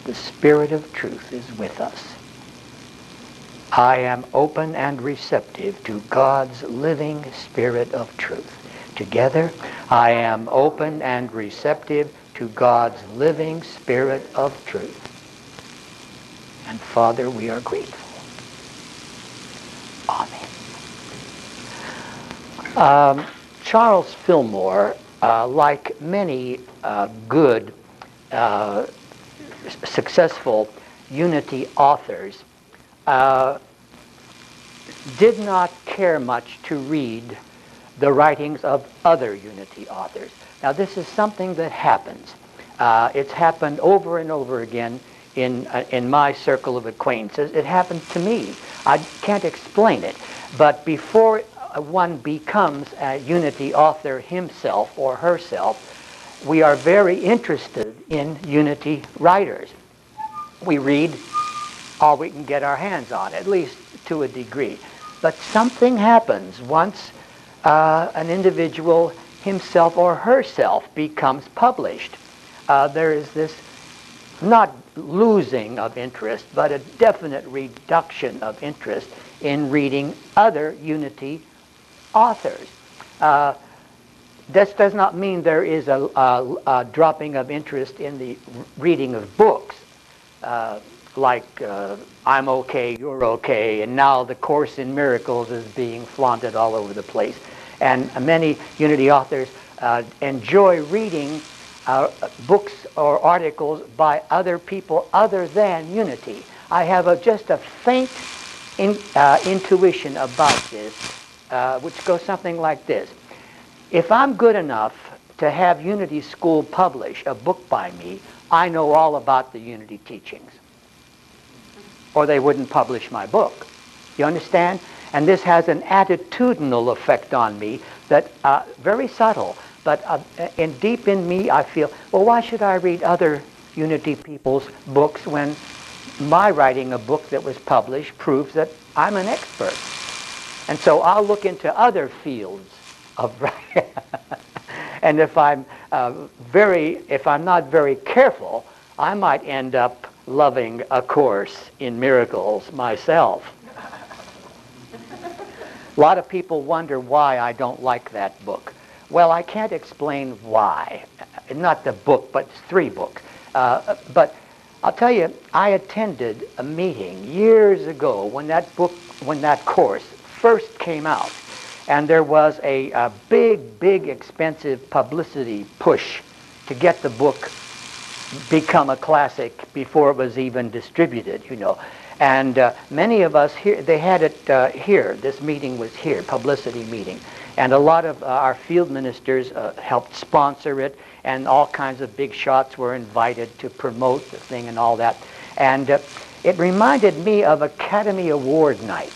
the Spirit of truth is with us. I am open and receptive to God's living Spirit of truth. Together, I am open and receptive to God's living Spirit of truth. And Father, we are grateful. Amen. Charles Fillmore, like many good, successful Unity authors, did not care much to read the writings of other Unity authors. Now, this is something that happens. It's happened over and over again in my circle of acquaintances. It happened to me. I can't explain it. But before one becomes a Unity author himself or herself, we are very interested in Unity writers. We read all we can get our hands on, at least to a degree. But something happens once an individual himself or herself becomes published. There is this not losing of interest, but a definite reduction of interest in reading other Unity authors. This does not mean there is a dropping of interest in the reading of books, like I'm okay, you're okay, and now the Course in Miracles is being flaunted all over the place. And many Unity authors enjoy reading books or articles by other people other than Unity. I have just a faint intuition about this, which goes something like this. If I'm good enough to have Unity School publish a book by me, I know all about the Unity teachings, or they wouldn't publish my book. You understand? And this has an attitudinal effect on me that very subtle, but deep in me I feel, well, why should I read other Unity people's books when my writing a book that was published proves that I'm an expert? And so I'll look into other fields of writing. And if I'm not very careful, I might end up loving A Course in Miracles myself. A lot of people wonder why I don't like that book. Well, I can't explain why. Not the book, but 3 books. But I'll tell you, I attended a meeting years ago when that course first came out. And there was a big, expensive publicity push to get the book become a classic before it was even distributed, you know. And many of us here, they had it here. This meeting was here, publicity meeting. And a lot of our field ministers helped sponsor it, and all kinds of big shots were invited to promote the thing and all that. And it reminded me of Academy Award night.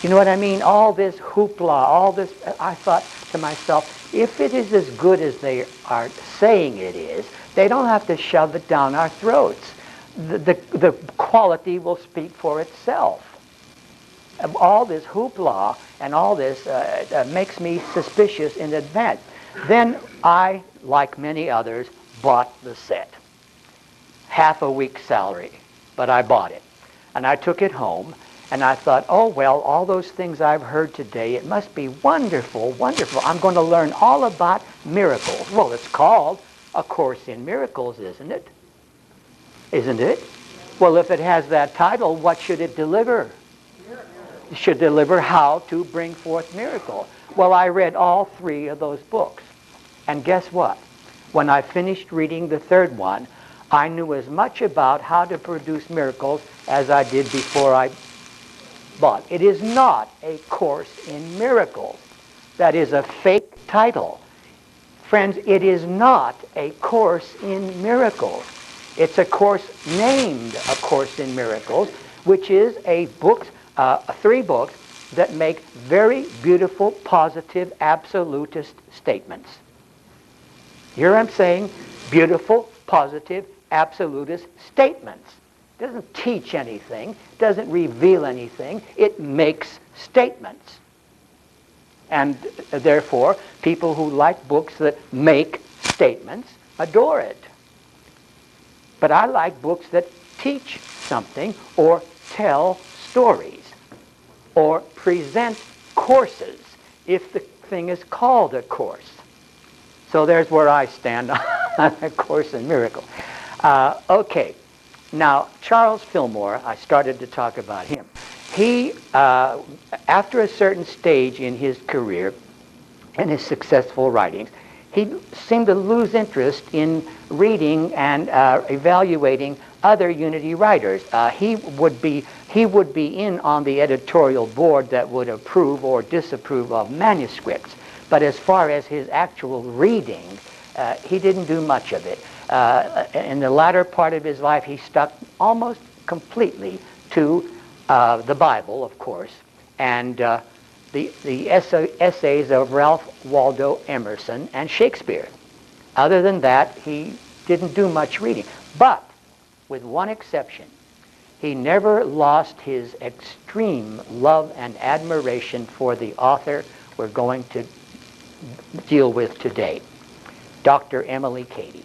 You know what I mean? All this hoopla, all this, I thought to myself, if it is as good as they are saying it is, they don't have to shove it down our throats. The quality will speak for itself. All this hoopla and all this makes me suspicious in advance. Then I, like many others, bought the set. Half a week's salary, but I bought it. And I took it home, and I thought, oh, well, all those things I've heard today, it must be wonderful, wonderful. I'm going to learn all about miracles. Well, it's called A Course in Miracles, isn't it? Isn't it? Well, if it has that title, what should it deliver? It should deliver how to bring forth miracle. Well, I read all 3 of those books. And guess what? When I finished reading the 3rd one, I knew as much about how to produce miracles as I did before I bought. It is not A Course in Miracles. That is a fake title. Friends, it is not A Course in Miracles. It's a course named A Course in Miracles, which is a book, 3 books that make very beautiful, positive, absolutist statements. You hear what I'm saying? Beautiful, positive, absolutist statements. It doesn't teach anything, doesn't reveal anything. It makes statements. And therefore, people who like books that make statements adore it. But I like books that teach something or tell stories or present courses if the thing is called a course. So there's where I stand on A Course in Miracles. Okay, now Charles Fillmore, I started to talk about him. He, after a certain stage in his career and his successful writings, he seemed to lose interest in reading and evaluating other Unity writers. He would be in on the editorial board that would approve or disapprove of manuscripts. But as far as his actual reading, he didn't do much of it. In the latter part of his life, he stuck almost completely to the Bible, of course, and the essays of Ralph Waldo Emerson and Shakespeare. Other than that, he didn't do much reading. But, with one exception, he never lost his extreme love and admiration for the author we're going to deal with today, Dr. Emilie Cady.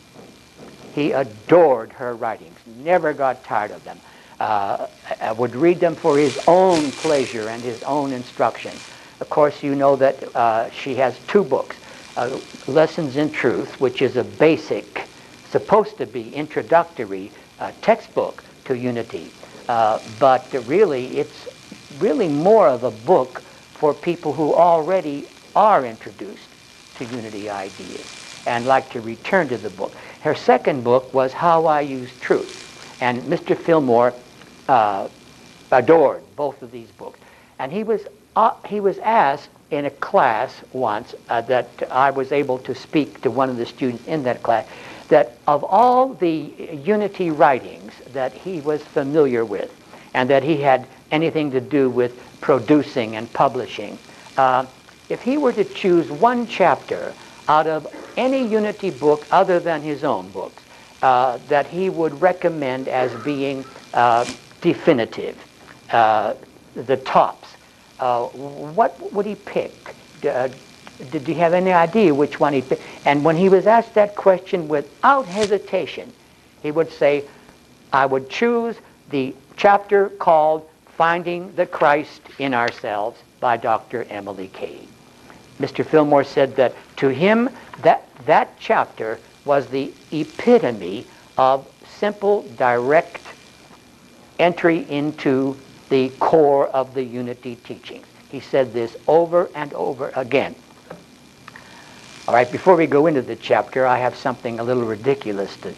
He adored her writings, never got tired of them, would read them for his own pleasure and his own instruction. Of course, you know that she has two books, Lessons in Truth, which is a basic, supposed to be introductory textbook to Unity. But really, it's really more of a book for people who already are introduced to Unity ideas and like to return to the book. Her second book was How I Use Truth. And Mr. Fillmore adored both of these books. And he was asked in a class once that I was able to speak to one of the students in that class, that of all the Unity writings that he was familiar with and that he had anything to do with producing and publishing, if he were to choose one chapter out of any Unity book other than his own books that he would recommend as being definitive, the tops, what would he pick? Did you have any idea which one he'd pick? And when he was asked that question without hesitation, he would say, I would choose the chapter called Finding the Christ in Ourselves by Dr. Emilie Cady. Mr. Fillmore said that to him, that chapter was the epitome of simple, direct entry into the core of the Unity teachings. He said this over and over again. All right, before we go into the chapter, I have something a little ridiculous to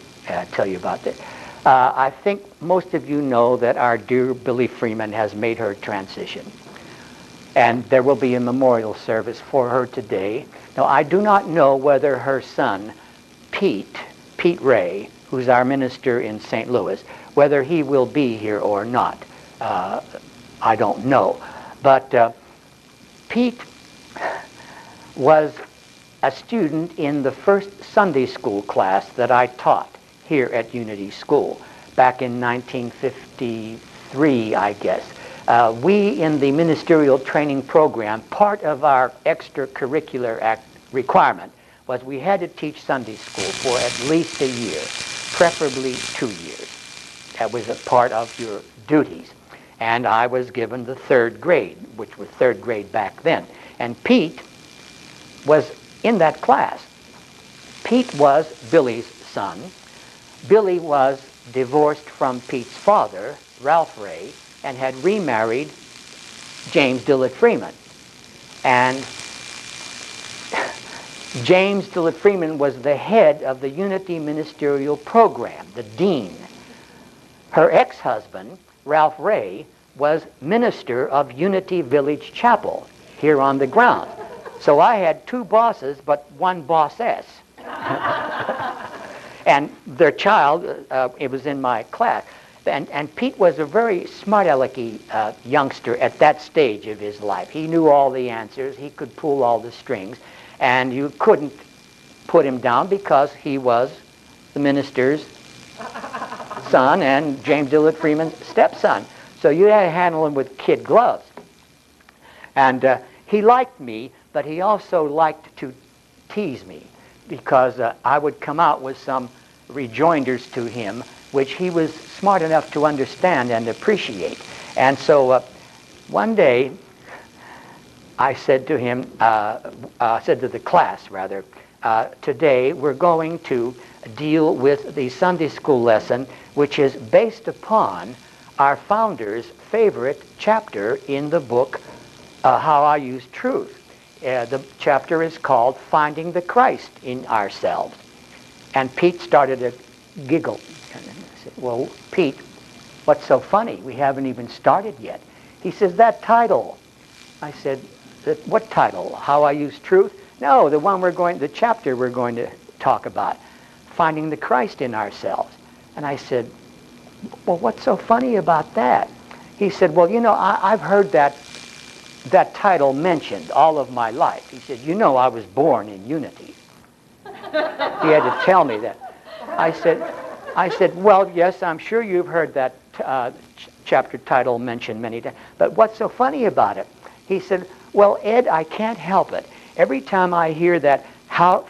tell you about this. I think most of you know that our dear Billy Freeman has made her transition. And there will be a memorial service for her today. Now, I do not know whether her son, Pete Ray, who's our minister in St. Louis, whether he will be here or not. I don't know. But Pete was a student in the first Sunday school class that I taught here at Unity School back in 1953, I guess. We in the ministerial training program, part of our extracurricular requirement was we had to teach Sunday school for at least a year, preferably 2 years. That was a part of your duties. And I was given the third grade, which was third grade back then. And Pete was in that class. Pete was Billy's son. Billy was divorced from Pete's father, Ralph Ray, and had remarried James Dillard Freeman. And James Dillard Freeman was the head of the Unity Ministerial Program, the dean. Her ex-husband, Ralph Ray, was minister of Unity Village Chapel here on the ground. So I had two bosses, but one bossess. And their child, it was in my class. And Pete was a very smart-alecky youngster at that stage of his life. He knew all the answers. He could pull all the strings. And you couldn't put him down because he was the minister's son and James Dillard Freeman's stepson. So you had to handle him with kid gloves. And he liked me, but he also liked to tease me because I would come out with some rejoinders to him, which he was smart enough to understand and appreciate. And so one day, I said to him, said to the class rather, today we're going to deal with the Sunday school lesson, which is based upon our founder's favorite chapter in the book, How I Use Truth. The chapter is called Finding the Christ in Ourselves. And Pete started to giggle. And I said, well, Pete, what's so funny? We haven't even started yet. He says, that title. I said, what title? How I Use Truth? No, the chapter we're going to talk about. Finding the Christ in Ourselves. And I said, well, what's so funny about that? He said, well, I've heard that title mentioned all of my life. He said, I was born in unity. He had to tell me that. I said, well, yes, I'm sure you've heard that chapter title mentioned many times. But what's so funny about it? He said, well, Ed, I can't help it. Every time I hear that,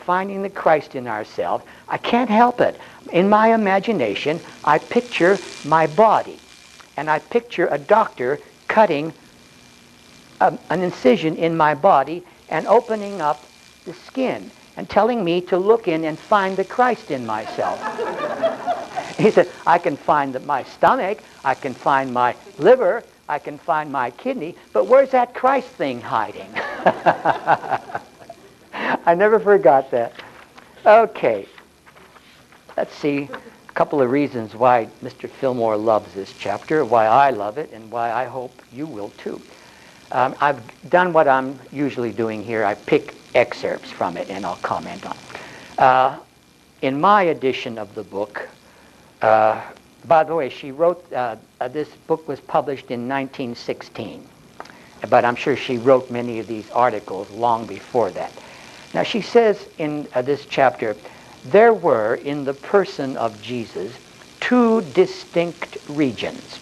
finding the Christ in ourselves, I can't help it. In my imagination, I picture my body, and I picture a doctor cutting an incision in my body and opening up the skin and telling me to look in and find the Christ in myself. He said, I can find my stomach, I can find my liver, I can find my kidney, but where's that Christ thing hiding? I never forgot that. Okay. Let's see a couple of reasons why Mr. Fillmore loves this chapter, why I love it, and why I hope you will too. I've done what I'm usually doing here. I pick excerpts from it and I'll comment on it. In my edition of the book, by the way, she wrote, this book was published in 1916, but I'm sure she wrote many of these articles long before that. Now she says in this chapter, there were in the person of Jesus two distinct regions.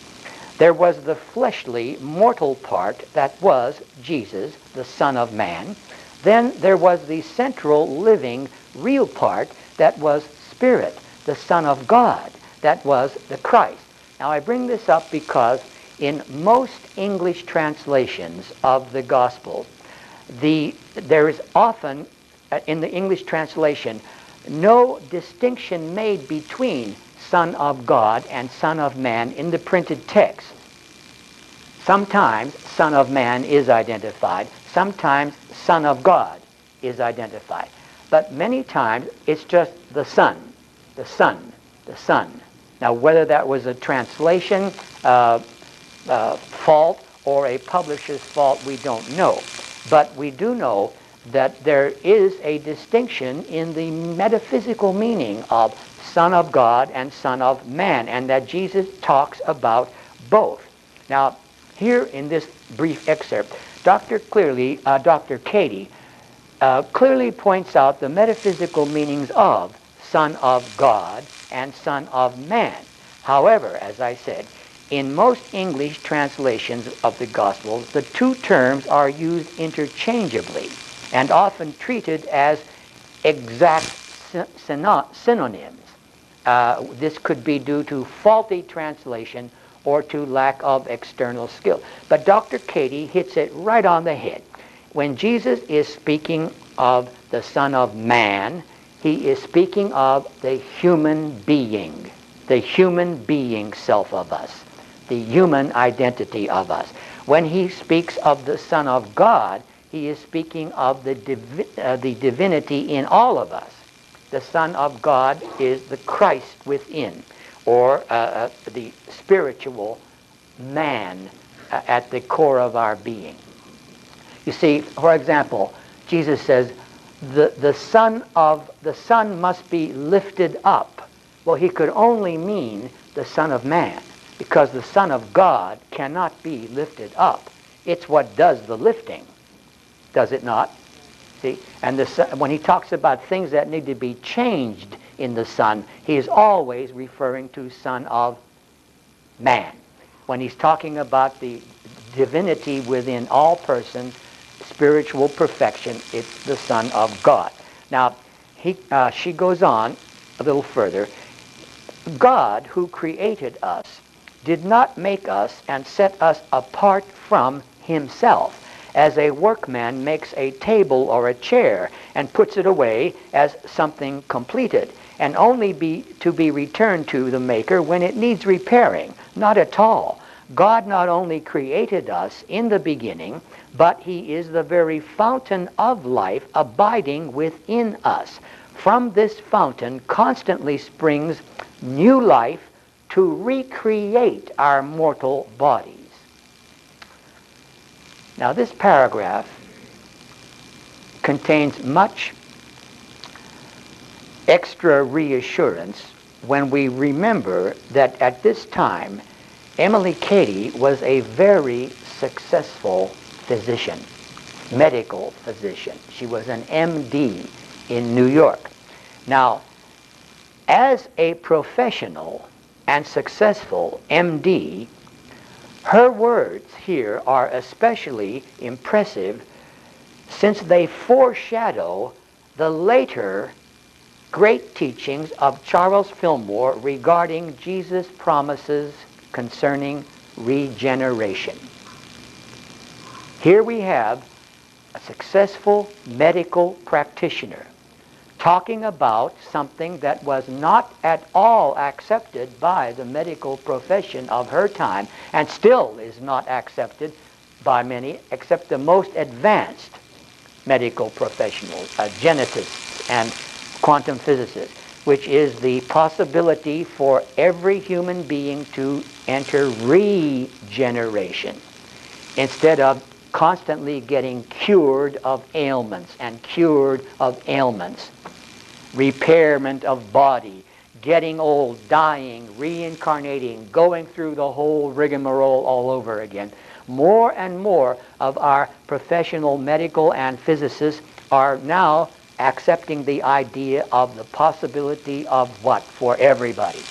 There was the fleshly, mortal part that was Jesus, the Son of Man. Then there was the central, living, real part that was Spirit, the Son of God, that was the Christ. Now I bring this up because in most English translations of the Gospel, there is often, in the English translation, no distinction made between Son of God and Son of Man in the printed text. Sometimes Son of Man is identified, sometimes Son of God is identified. But many times it's just the Son, the Son, the Son. Now whether that was a translation fault or a publisher's fault, we don't know. But we do know that there is a distinction in the metaphysical meaning of Son of God and Son of Man, and that Jesus talks about both. Now, here in this brief excerpt, Dr. Cady clearly points out the metaphysical meanings of Son of God and Son of Man. However, as I said, in most English translations of the Gospels, the two terms are used interchangeably and often treated as exact synonyms. This could be due to faulty translation or to lack of external skill. But Dr. Cady hits it right on the head. When Jesus is speaking of the Son of Man, he is speaking of the human being self of us, the human identity of us. When he speaks of the Son of God, he is speaking of the divinity in all of us. The Son of God is the Christ within, or the spiritual man at the core of our being. You see, for example, Jesus says, the Son must be lifted up. Well, he could only mean the Son of Man, because the Son of God cannot be lifted up. It's what does the lifting, does it not? See? And when he talks about things that need to be changed in the Son, he is always referring to Son of Man. When he's talking about the divinity within all persons, spiritual perfection, it's the Son of God. Now, she goes on a little further, God, who created us, did not make us and set us apart from himself, as a workman makes a table or a chair and puts it away as something completed, and only to be returned to the maker when it needs repairing. Not at all. God not only created us in the beginning, but he is the very fountain of life abiding within us. From this fountain constantly springs new life to recreate our mortal bodies. Now, this paragraph contains much extra reassurance when we remember that at this time, Emilie Cady was a very successful physician, medical physician. She was an MD in New York. Now, as a professional and successful MD, her words here are especially impressive since they foreshadow the later great teachings of Charles Fillmore regarding Jesus' promises concerning regeneration. Here we have a successful medical practitioner talking about something that was not at all accepted by the medical profession of her time, and still is not accepted by many except the most advanced medical professionals, geneticists and quantum physicists, which is the possibility for every human being to enter regeneration instead of constantly getting cured of ailments and cured of ailments. Repairment of body, getting old, dying, reincarnating, going through the whole rigmarole all over again. More and more of our professional medical and physicists are now accepting the idea of the possibility of what for everybody?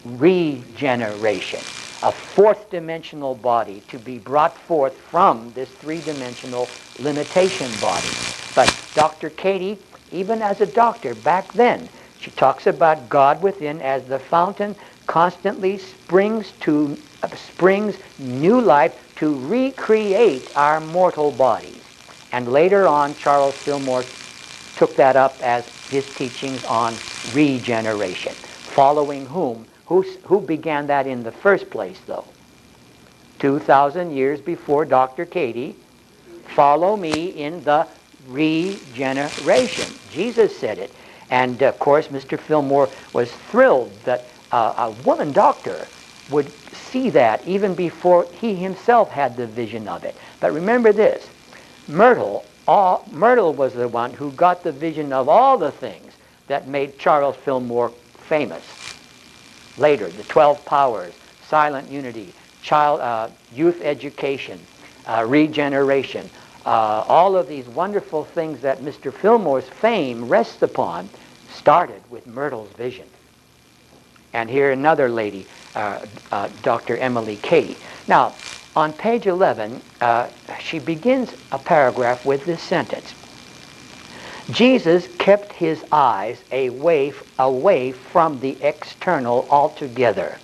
Regeneration. A fourth dimensional body to be brought forth from this three-dimensional limitation body. But Dr. Cady, even as a doctor back then, she talks about God within as the fountain constantly springs new life to recreate our mortal bodies. And later on, Charles Fillmore took that up as his teachings on regeneration, following whom? Who began that in the first place, though? 2,000 years before Dr. Cady. Follow me in the regeneration. Jesus said it. And, of course, Mr. Fillmore was thrilled that a woman doctor would see that even before he himself had the vision of it. But remember this. Myrtle was the one who got the vision of all the things that made Charles Fillmore famous. Later, the 12 powers, silent unity, youth education, regeneration, all of these wonderful things that Mr. Fillmore's fame rests upon started with Myrtle's vision. And here another lady, Dr. Emilie Cady. Now, on page 11, she begins a paragraph with this sentence. Jesus kept his eyes away from the external altogether.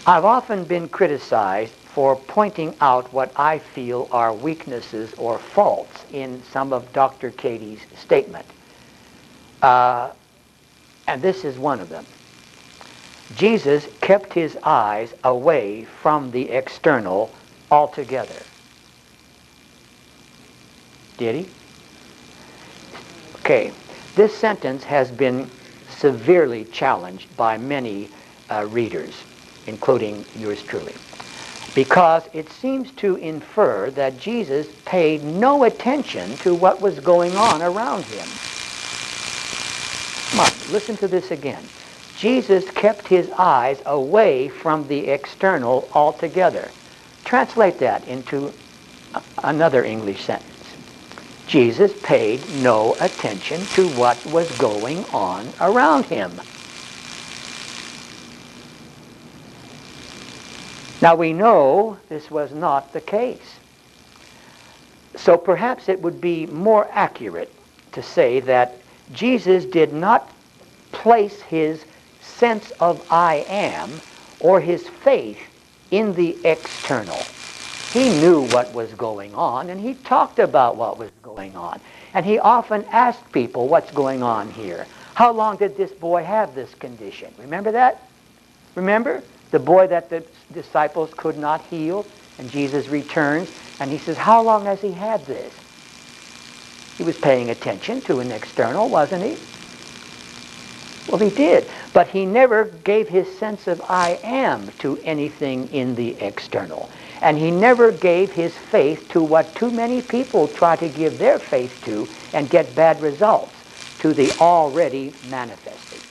I've often been criticized for pointing out what I feel are weaknesses or faults in some of Dr. Cady's statement. And this is one of them. Jesus kept his eyes away from the external altogether. Did he? Okay, this sentence has been severely challenged by many readers, including yours truly, because it seems to infer that Jesus paid no attention to what was going on around him. Come on, listen to this again. Jesus kept his eyes away from the external altogether. Translate that into another English sentence. Jesus paid no attention to what was going on around him. Now we know this was not the case. So perhaps it would be more accurate to say that Jesus did not place his sense of I am or his faith in the external. He knew what was going on, and he talked about what was going on. And he often asked people, what's going on here? How long did this boy have this condition? Remember that? Remember? The boy that the disciples could not heal, and Jesus returns, and he says, how long has he had this? He was paying attention to an external, wasn't he? Well, he did. But he never gave his sense of I am to anything in the external. And he never gave his faith to what too many people try to give their faith to and get bad results, to the already manifested.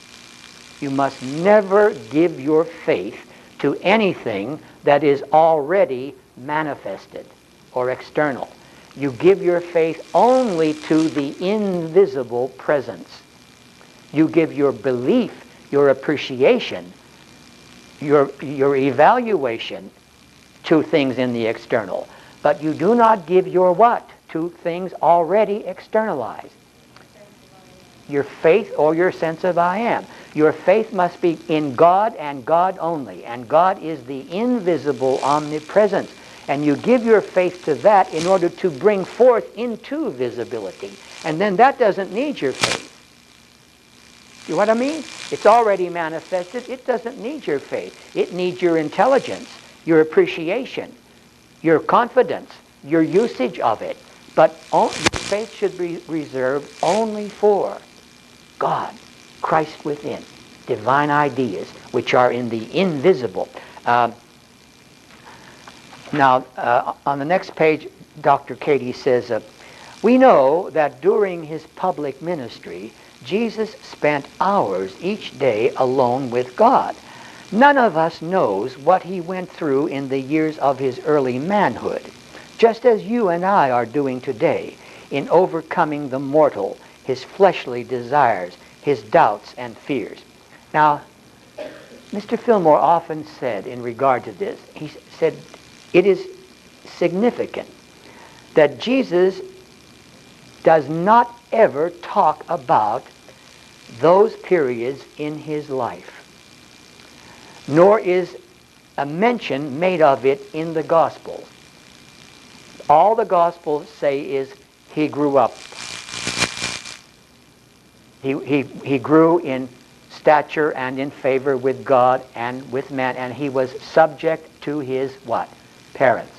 You must never give your faith to anything that is already manifested or external. You give your faith only to the invisible presence. You give your belief, your appreciation, your evaluation to things in the external. But you do not give your what? To things already externalized. Your faith or your sense of I am. Your faith must be in God and God only. And God is the invisible omnipresence. And you give your faith to that in order to bring forth into visibility. And then that doesn't need your faith. You know what I mean? It's already manifested. It doesn't need your faith. It needs your intelligence, your appreciation, your confidence, your usage of it. But your faith should be reserved only for God, Christ within, divine ideas, which are in the invisible. Now, on the next page, Dr. Cady says, we know that during his public ministry, Jesus spent hours each day alone with God. None of us knows what he went through in the years of his early manhood, just as you and I are doing today in overcoming the mortal, his fleshly desires, his doubts and fears. Now, Mr. Fillmore often said in regard to this, he said, it is significant that Jesus does not ever talk about those periods in his life, nor is a mention made of it in the Gospels. All the Gospels say is he grew up. He grew in stature and in favor with God and with man, and he was subject to his what? Parents.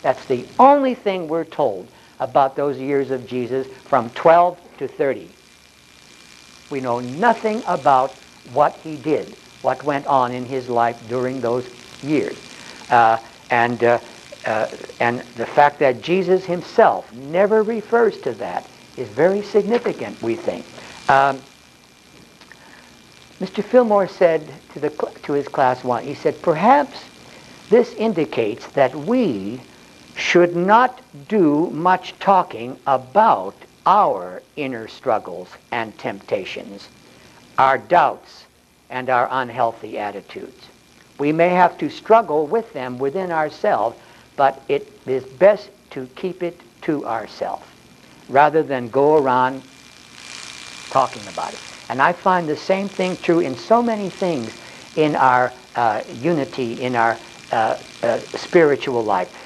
That's the only thing we're told about those years of Jesus from 12 to 30. We know nothing about what he did, what went on in his life during those years. And the fact that Jesus himself never refers to that is very significant, we think. Mr. Fillmore said to his class one, he said, perhaps this indicates that we should not do much talking about our inner struggles and temptations, our doubts and our unhealthy attitudes. We may have to struggle with them within ourselves, but it is best to keep it to ourselves rather than go around talking about it. And I find the same thing true in so many things in our unity, in our spiritual life.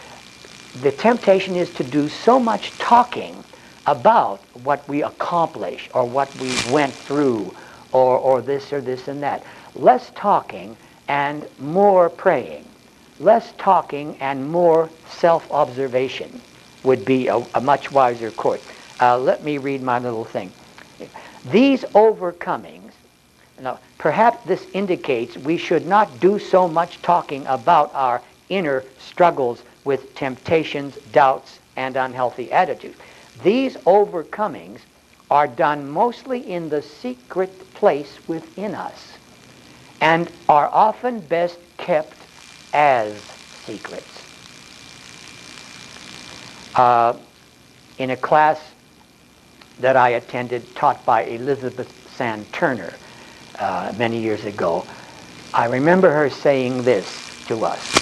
The temptation is to do so much talking about what we accomplish or what we went through or this and that. Less talking and more praying. Less talking and more self-observation would be a much wiser course. Let me read my little thing. These overcomings, now perhaps this indicates we should not do so much talking about our inner struggles with temptations, doubts, and unhealthy attitudes. These overcomings are done mostly in the secret place within us and are often best kept as secrets. In a class that I attended, taught by Elizabeth Sand Turner many years ago, I remember her saying this to us.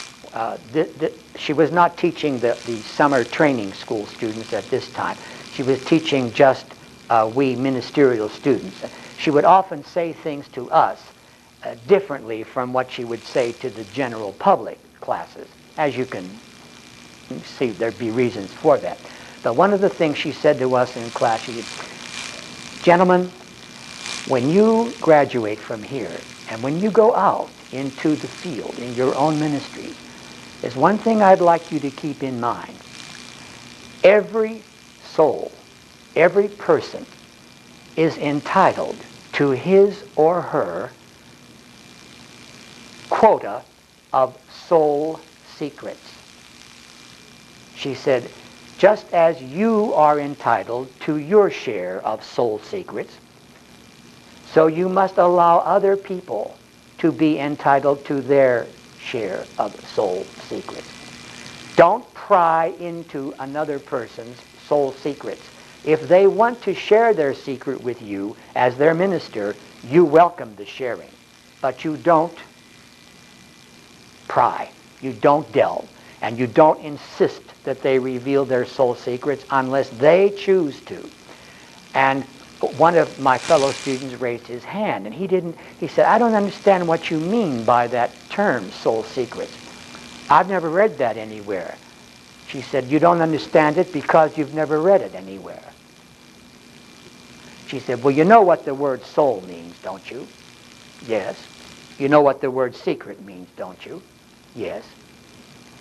She was not teaching the summer training school students at this time. She was teaching just we ministerial students. she would often say things to us differently from what she would say to the general public classes. As you can see, there'd be reasons for that. But one of the things she said to us in class, she said, "Gentlemen, when you graduate from here and when you go out into the field in your own ministry, there's one thing I'd like you to keep in mind. Every soul, every person is entitled to his or her quota of soul secrets." She said, just as you are entitled to your share of soul secrets, so you must allow other people to be entitled to their share of soul secrets. Don't pry into another person's soul secrets. If they want to share their secret with you as their minister, you welcome the sharing. But you don't pry. You don't delve. And you don't insist that they reveal their soul secrets unless they choose to. And one of my fellow students raised his hand, and he said, "I don't understand what you mean by that term, soul secrets. I've never read that anywhere." She said, "You don't understand it because you've never read it anywhere." She said, "Well, you know what the word soul means, don't you?" "Yes." "You know what the word secret means, don't you?" "Yes."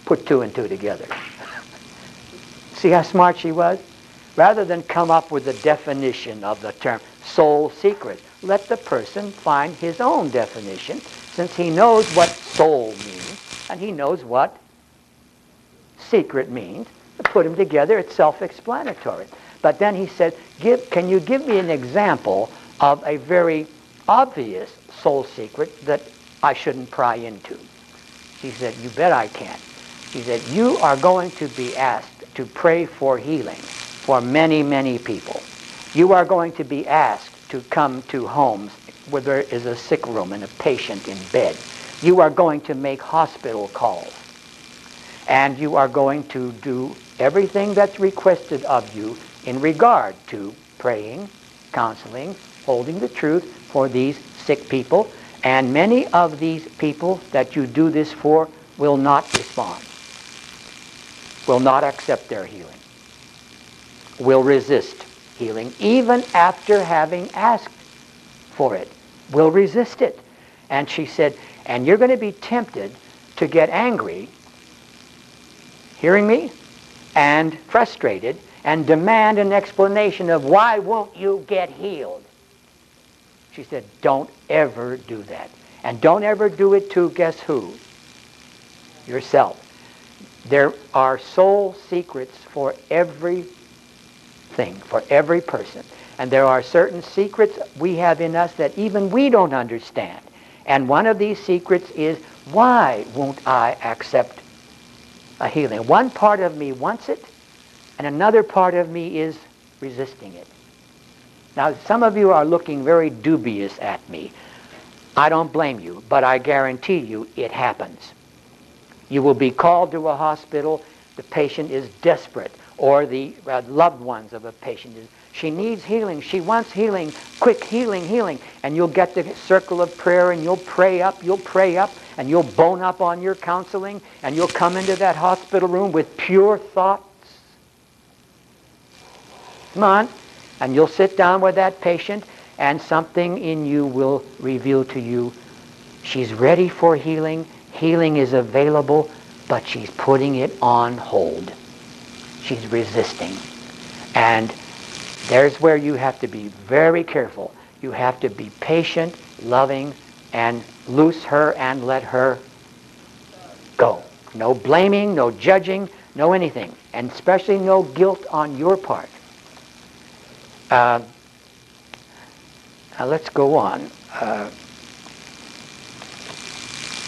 Put two and two together. See how smart she was? Rather than come up with a definition of the term soul secret, let the person find his own definition, since he knows what soul means and he knows what secret means. Put them together, it's self-explanatory. But then he said, can you give me an example of a very obvious soul secret that I shouldn't pry into? She said, "You bet I can." She said, "You are going to be asked to pray for healing for many, many people. You are going to be asked to come to homes where there is a sick room and a patient in bed. You are going to make hospital calls. And you are going to do everything that's requested of you in regard to praying, counseling, holding the truth for these sick people. And many of these people that you do this for will not respond, will not accept their healing, will resist healing even after having asked for it, will resist it." And she said, "And you're going to be tempted to get angry, hearing me, and frustrated, and demand an explanation of why won't you get healed." She said, "Don't ever do that. And don't ever do it to, guess who? Yourself. There are soul secrets for everything, for every person. And there are certain secrets we have in us that even we don't understand. And one of these secrets is, why won't I accept a healing? One part of me wants it, and another part of me is resisting it." Now, some of you are looking very dubious at me. I don't blame you, but I guarantee you it happens. You will be called to a hospital, the patient is desperate, or the loved ones of a patient she needs healing, she wants healing, quick healing, healing. And you'll get the circle of prayer and you'll pray up, and you'll bone up on your counseling, and you'll come into that hospital room with pure thoughts. Come on. And you'll sit down with that patient, and something in you will reveal to you, she's ready for healing, healing is available, but she's putting it on hold. She's resisting. And there's where you have to be very careful. You have to be patient, loving, and loose her and let her go. No blaming, no judging, no anything. And especially no guilt on your part. Now let's go on.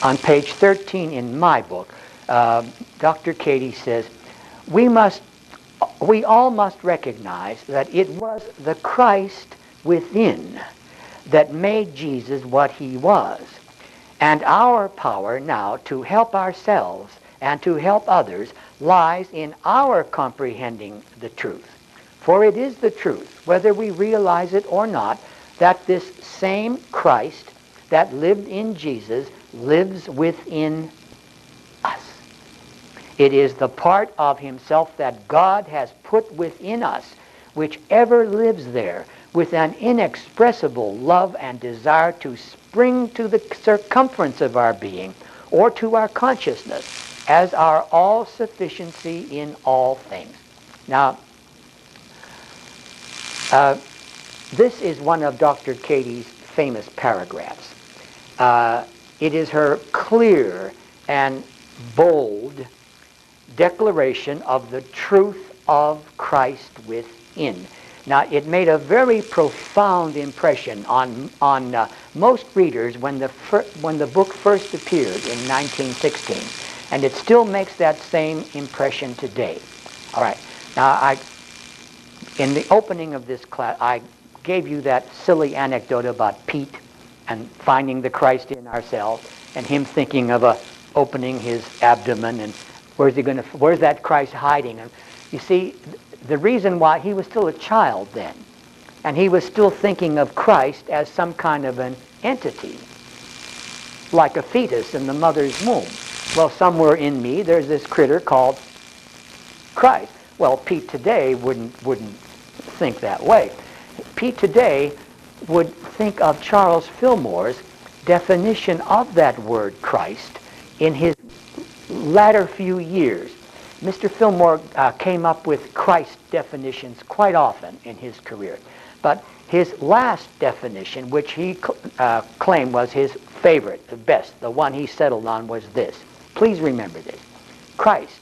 On page 13 in my book, Dr. Cady says, we all must recognize that it was the Christ within that made Jesus what he was. And our power now to help ourselves and to help others lies in our comprehending the truth. For it is the truth, whether we realize it or not, that this same Christ that lived in Jesus lives within us. It is the part of himself that God has put within us, which ever lives there with an inexpressible love and desire to spring to the circumference of our being or to our consciousness as our all-sufficiency in all things. Now, this is one of Dr. Cady's famous paragraphs. It is her clear and bold declaration of the truth of Christ within. Now, it made a very profound impression on most readers when the book first appeared in 1916, and it still makes that same impression today. All right. Now, in the opening of this class, I gave you that silly anecdote about Pete and finding the Christ in ourselves, and him thinking of opening his abdomen, and where's that Christ hiding? And you see, the reason why he was still a child then, and he was still thinking of Christ as some kind of an entity, like a fetus in the mother's womb. Well, somewhere in me, there's this critter called Christ. Well, Pete today wouldn't think that way. Pete today would think of Charles Fillmore's definition of that word Christ in his latter few years. Mr. Fillmore came up with Christ definitions quite often in his career. But his last definition, which he claimed was his favorite, the best, the one he settled on, was this. Please remember this. Christ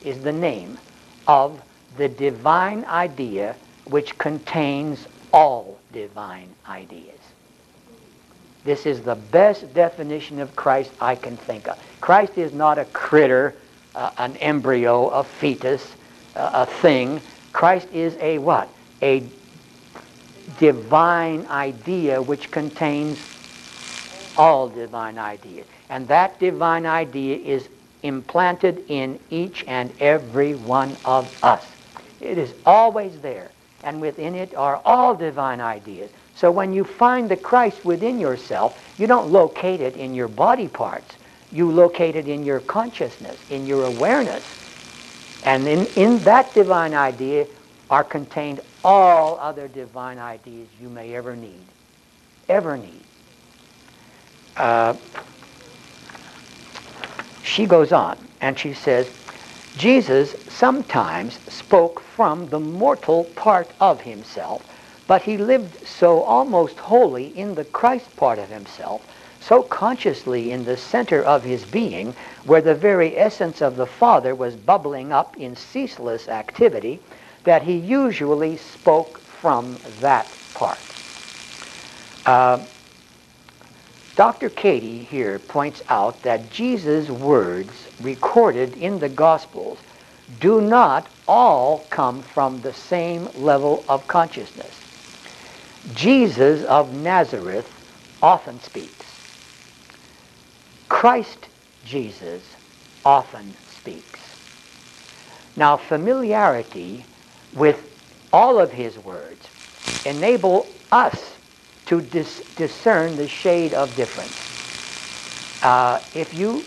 is the name of the divine idea which contains all divine ideas. This is the best definition of Christ I can think of. Christ is not a critter, an embryo, a fetus, a thing. Christ is a what? A divine idea which contains all divine ideas. And that divine idea is implanted in each and every one of us. It is always there, and within it are all divine ideas. So when you find the Christ within yourself, you don't locate it in your body parts. You locate it in your consciousness, in your awareness. And in that divine idea are contained all other divine ideas you may ever need. Ever need. She goes on, and she says, Jesus sometimes spoke from the mortal part of himself, but he lived so almost wholly in the Christ part of himself, so consciously in the center of his being, where the very essence of the Father was bubbling up in ceaseless activity, that he usually spoke from that part. Dr. Cady here points out that Jesus' words recorded in the Gospels do not all come from the same level of consciousness. Jesus of Nazareth often speaks. Christ Jesus often speaks. Now, familiarity with all of his words enable us to discern the shade of difference. If you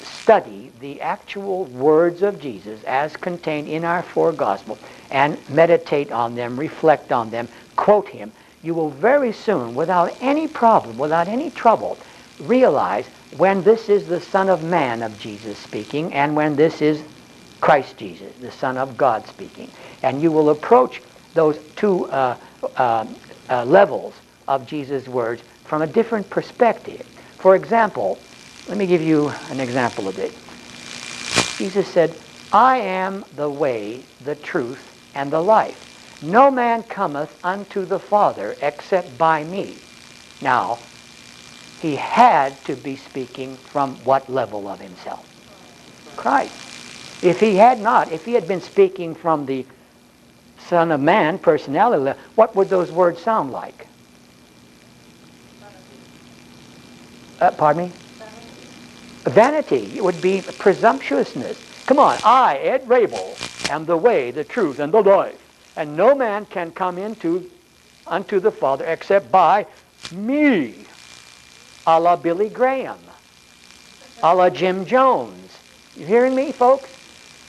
study the actual words of Jesus as contained in our four Gospels and meditate on them, reflect on them, quote him, you will very soon, without any problem, without any trouble, realize when this is the Son of Man of Jesus speaking and when this is Christ Jesus, the Son of God speaking. And you will approach those two levels of Jesus' words from a different perspective. For example, let me give you an example of it. Jesus said, I am the way, the truth, and the life. No man cometh unto the Father except by me. Now, he had to be speaking from what level of himself? Christ. If he had not, if he had been speaking from the Son of Man personality level, what would those words sound like? Pardon me? Vanity. It would be presumptuousness. Come on, I, Ed Rabel, am the way, the truth, and the life. And no man can come into unto the Father except by me, a la Billy Graham, a la Jim Jones. You hearing me, folks?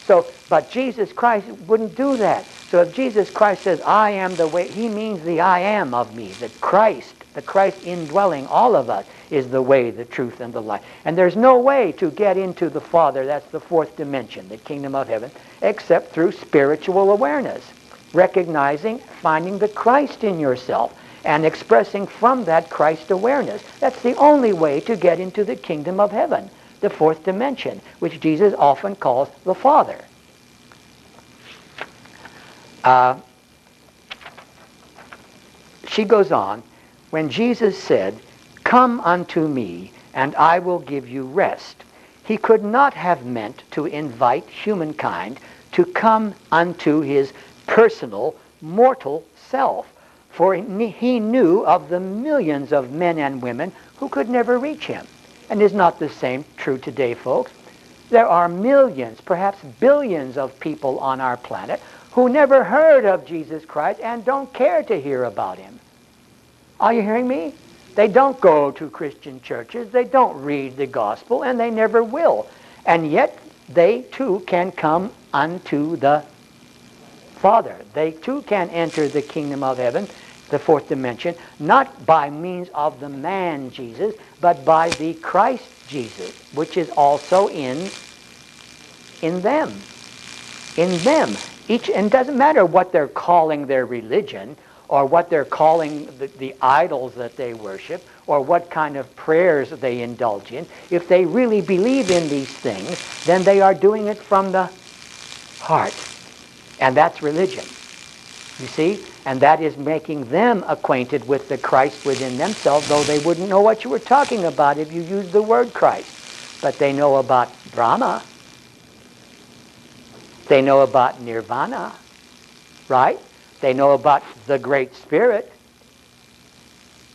So, but Jesus Christ wouldn't do that. So if Jesus Christ says, I am the way, he means the I am of me, that Christ, the Christ indwelling all of us, is the way, the truth, and the life. And there's no way to get into the Father, that's the fourth dimension, the kingdom of heaven, except through spiritual awareness, recognizing, finding the Christ in yourself, and expressing from that Christ awareness. That's the only way to get into the kingdom of heaven, the fourth dimension, which Jesus often calls the Father. She goes on, when Jesus said, come unto me, and I will give you rest, he could not have meant to invite humankind to come unto his personal, mortal self, for he knew of the millions of men and women who could never reach him. And is not the same true today, folks? There are millions, perhaps billions of people on our planet who never heard of Jesus Christ and don't care to hear about him. Are you hearing me? They don't go to Christian churches, they don't read the gospel, and they never will. And yet they too can come unto the Father. They too can enter the kingdom of heaven, the fourth dimension, not by means of the man Jesus, but by the Christ Jesus, which is also in them. In them. And it doesn't matter what they're calling their religion, or what they're calling the idols that they worship, or what kind of prayers they indulge in. If they really believe in these things, then they are doing it from the heart. And that's religion. You see? And that is making them acquainted with the Christ within themselves, though they wouldn't know what you were talking about if you used the word Christ. But they know about Brahma. They know about Nirvana. Right? They know about the Great Spirit.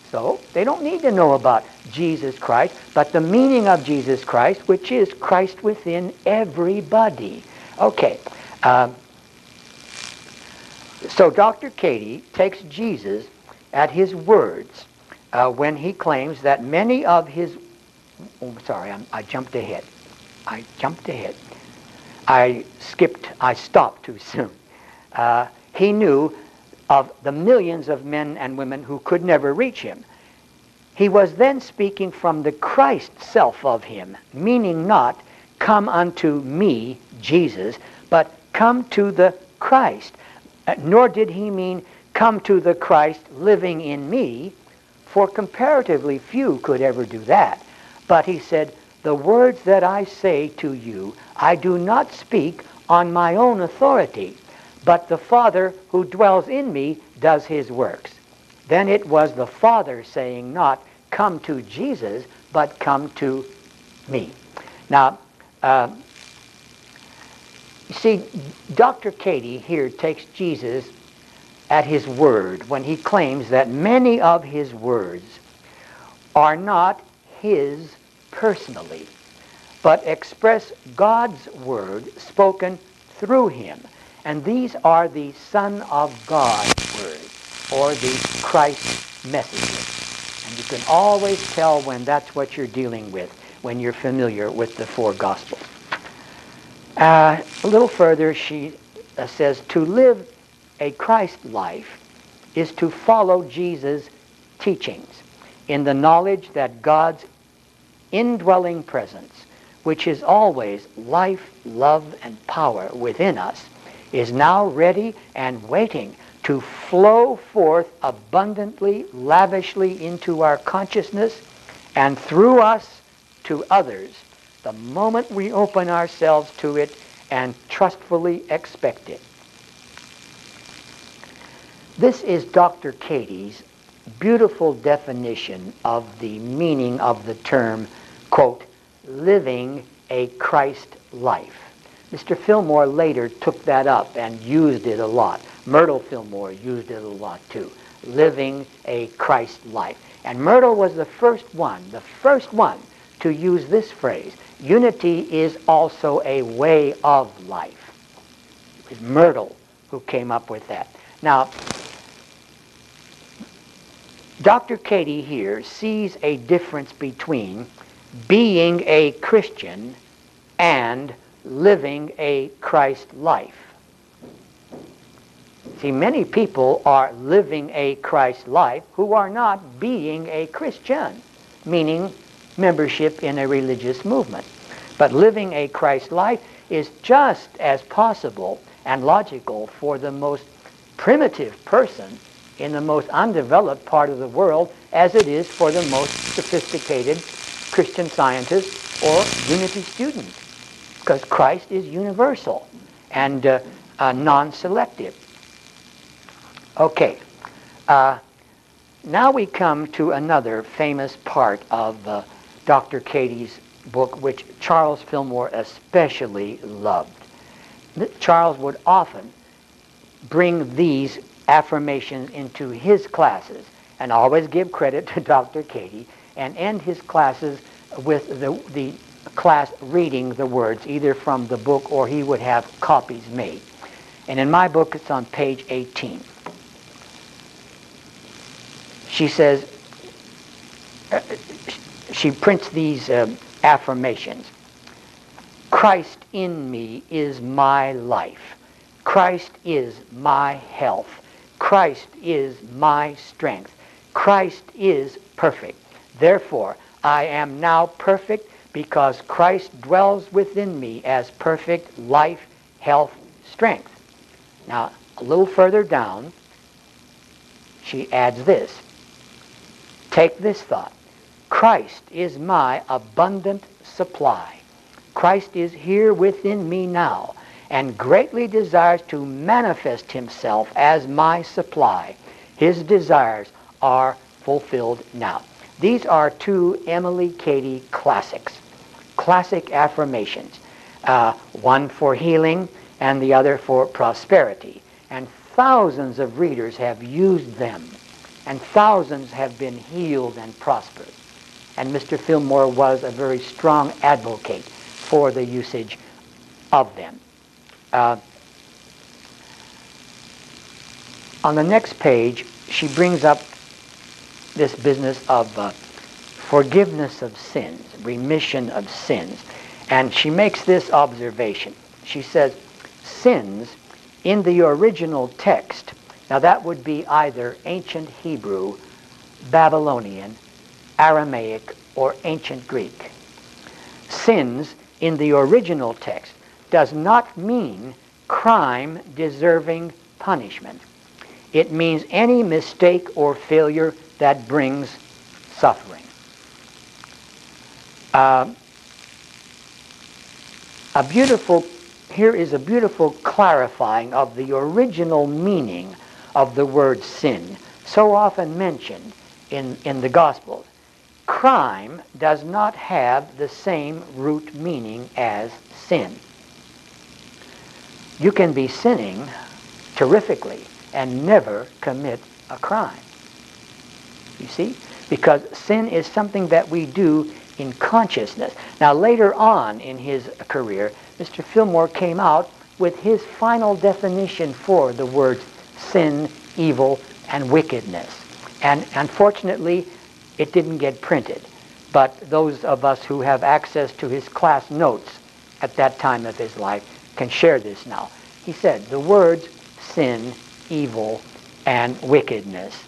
So they don't need to know about Jesus Christ, but the meaning of Jesus Christ, which is Christ within everybody. Okay. So Dr. Cady takes Jesus at his words when he claims that many of his... Oh, sorry, I jumped ahead. I stopped too soon. He knew of the millions of men and women who could never reach him. He was then speaking from the Christ self of him, meaning not, come unto me, Jesus, but come to the Christ. Nor did he mean, come to the Christ living in me, for comparatively few could ever do that. But he said, the words that I say to you, I do not speak on my own authority, but the Father who dwells in me does his works. Then it was the Father saying not, come to Jesus, but come to me. Now, you see, Dr. Cady here takes Jesus at his word when he claims that many of his words are not his personally, but express God's word spoken through him. And these are the Son of God words, or the Christ messages. And you can always tell when that's what you're dealing with, when you're familiar with the four Gospels. A little further, she says, to live a Christ life is to follow Jesus' teachings in the knowledge that God's indwelling presence, which is always life, love, and power within us, is now ready and waiting to flow forth abundantly, lavishly into our consciousness and through us to others the moment we open ourselves to it and trustfully expect it. This is Dr. Cady's beautiful definition of the meaning of the term, quote, living a Christ life. Mr. Fillmore later took that up and used it a lot. Myrtle Fillmore used it a lot too. Living a Christ life. And Myrtle was the first one to use this phrase. Unity is also a way of life. It was Myrtle who came up with that. Now, Dr. Cady here sees a difference between being a Christian and living a Christ life. See, many people are living a Christ life who are not being a Christian, meaning membership in a religious movement. But living a Christ life is just as possible and logical for the most primitive person in the most undeveloped part of the world as it is for the most sophisticated Christian scientist or unity student, because Christ is universal and non-selective. Okay, now we come to another famous part of Dr. Cady's book, which Charles Fillmore especially loved. Charles would often bring these affirmations into his classes and always give credit to Dr. Cady and end his classes with the class reading the words either from the book or he would have copies made. And in my book it's on page 18. She says, she prints these affirmations. Christ in me is my life. Christ is my health. Christ is my strength. Christ is perfect. Therefore, I am now perfect because Christ dwells within me as perfect life, health, strength. Now, a little further down, she adds this. Take this thought. Christ is my abundant supply. Christ is here within me now and greatly desires to manifest himself as my supply. His desires are fulfilled now. These are two Emilie Cady classics, classic affirmations, one for healing and the other for prosperity. And thousands of readers have used them, and thousands have been healed and prospered. And Mr. Fillmore was a very strong advocate for the usage of them. On the next page, she brings up this business of forgiveness of sins, remission of sins. And she makes this observation. She says, sins in the original text, now that would be either ancient Hebrew, Babylonian, Aramaic, or ancient Greek. Sins in the original text does not mean crime deserving punishment. It means any mistake or failure that brings suffering. Here is a beautiful clarifying of the original meaning of the word sin, so often mentioned in the Gospels. Crime does not have the same root meaning as sin. You can be sinning terrifically and never commit a crime. You see? Because sin is something that we do in consciousness. Now later on in his career, Mr. Fillmore came out with his final definition for the words sin, evil, and wickedness. And unfortunately, it didn't get printed. But those of us who have access to his class notes at that time of his life can share this now. He said, the words sin, evil, and wickedness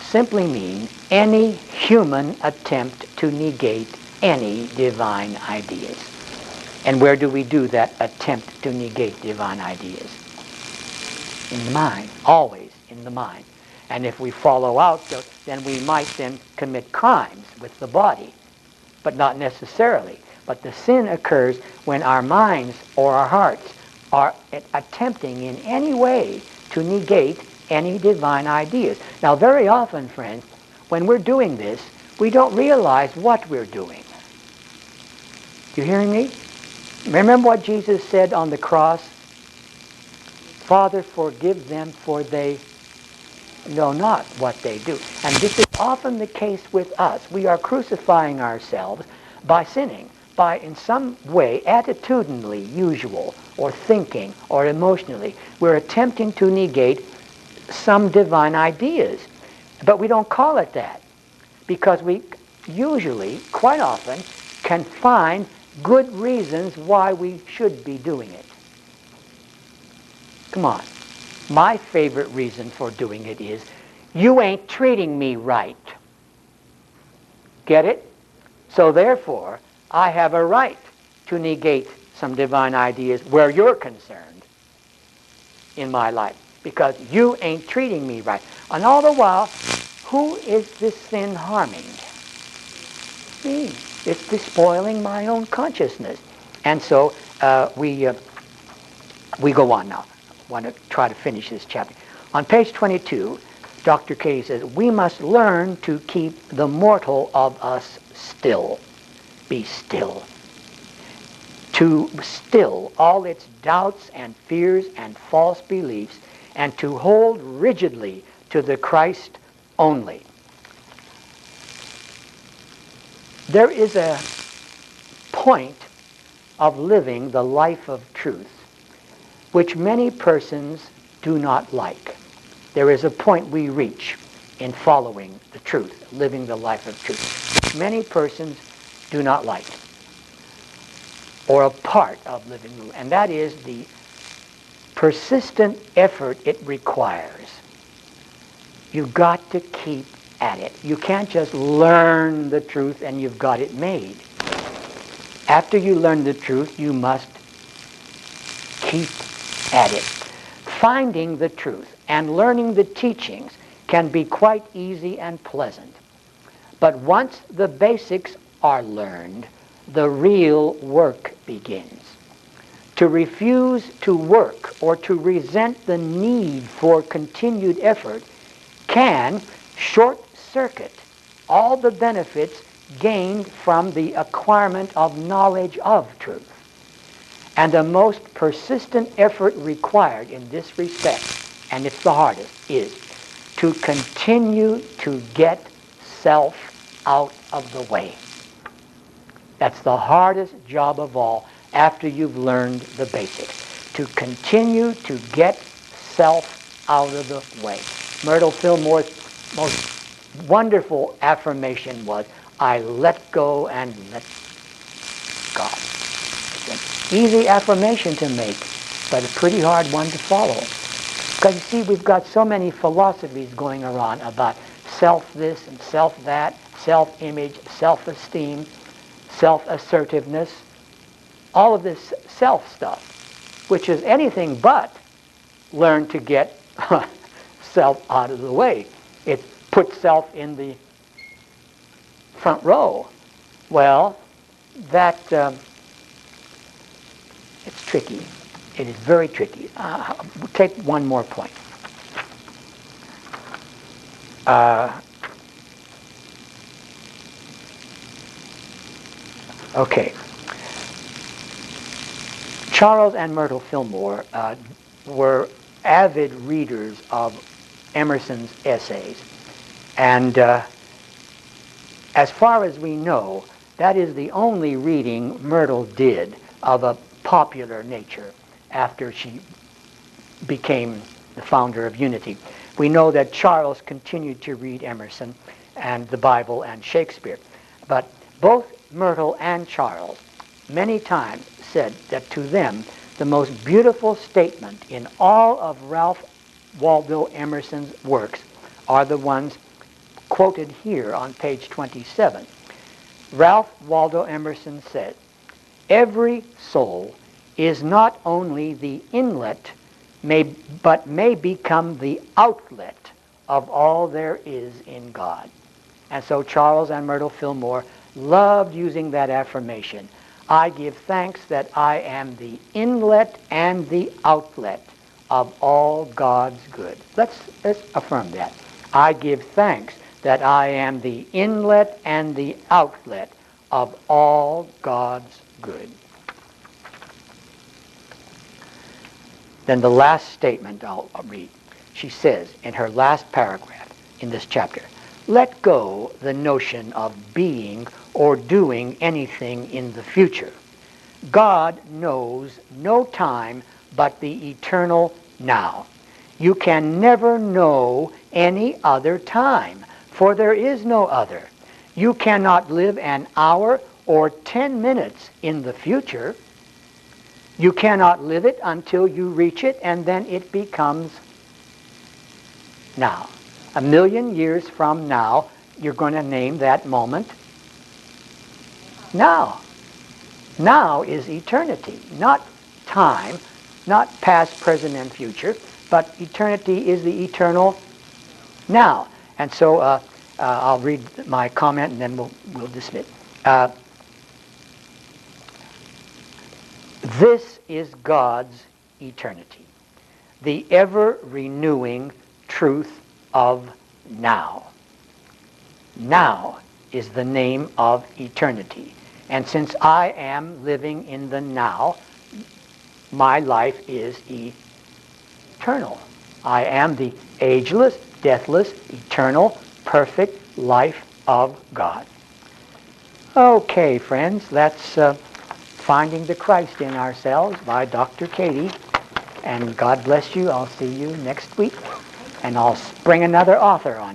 simply mean any human attempt to negate any divine ideas. And where do we do that attempt to negate divine ideas? In the mind, always in the mind. And if we follow out, then we might then commit crimes with the body, but not necessarily. But the sin occurs when our minds or our hearts are attempting in any way to negate any divine ideas. Now, very often, friends, when we're doing this, we don't realize what we're doing. You hearing me? Remember what Jesus said on the cross? Father, forgive them, for they know not what they do. And this is often the case with us. We are crucifying ourselves by sinning, by in some way, attitudinally usual, or thinking, or emotionally, we're attempting to negate some divine ideas. But we don't call it that because we usually, quite often, can find good reasons why we should be doing it. Come on. My favorite reason for doing it is, you ain't treating me right. Get it? So therefore, I have a right to negate some divine ideas where you're concerned in my life, because you ain't treating me right. And all the while, who is this sin harming? Me. It's despoiling my own consciousness. And so we go on now. I want to try to finish this chapter. On page 22, Dr. Cady says, we must learn to keep the mortal of us still. Be still. To still all its doubts and fears and false beliefs, and to hold rigidly to the Christ only. There is a point of living the life of truth which many persons do not like. There is a point we reach in following the truth, living the life of truth. Many persons do not like, or a part of living, and that is the persistent effort it requires. You've got to keep at it. You can't just learn the truth and you've got it made. After you learn the truth, you must keep at it. Finding the truth and learning the teachings can be quite easy and pleasant. But once the basics are learned, the real work begins. To refuse to work or to resent the need for continued effort can short-circuit all the benefits gained from the acquirement of knowledge of truth. And the most persistent effort required in this respect, and it's the hardest, is to continue to get self out of the way. That's the hardest job of all after you've learned the basics. To continue to get self out of the way. Myrtle Fillmore's most wonderful affirmation was, I let go and let God. It's an easy affirmation to make, but a pretty hard one to follow. Because you see, we've got so many philosophies going around about self this and self that, self-image, self-esteem, self-assertiveness, all of this self stuff, which is anything but learn to get self out of the way. It puts self in the front row. Well, that it's tricky. It is very tricky. We'll take one more point. Okay. Charles and Myrtle Fillmore were avid readers of Emerson's essays. And as far as we know, that is the only reading Myrtle did of a popular nature after she became the founder of Unity. We know that Charles continued to read Emerson and the Bible and Shakespeare. But both Myrtle and Charles many times said that to them the most beautiful statement in all of Ralph Waldo Emerson's works are the ones quoted here on page 27. Ralph Waldo Emerson said, every soul is not only the inlet, but may become the outlet of all there is in God. And so Charles and Myrtle Fillmore loved using that affirmation. I give thanks that I am the inlet and the outlet of all God's good. Let's affirm that. I give thanks that I am the inlet and the outlet of all God's good. Then the last statement I'll read. She says in her last paragraph in this chapter, let go the notion of being or doing anything in the future. God knows no time but the eternal now. You can never know any other time, for there is no other. You cannot live an hour or 10 minutes in the future. You cannot live it until you reach it, and then it becomes now. 1,000,000 years from now, you're going to name that moment now. Now is eternity, not time, not past, present, and future, but eternity is the eternal now. And so I'll read my comment and then we'll dismiss. This is God's eternity, the ever-renewing truth of now. Now is the name of eternity. And since I am living in the now, my life is eternal. I am the ageless, deathless, eternal, perfect life of God. Okay, friends, that's Finding the Christ in Ourselves by Dr. Cady. And God bless you. I'll see you next week. And I'll bring another author on.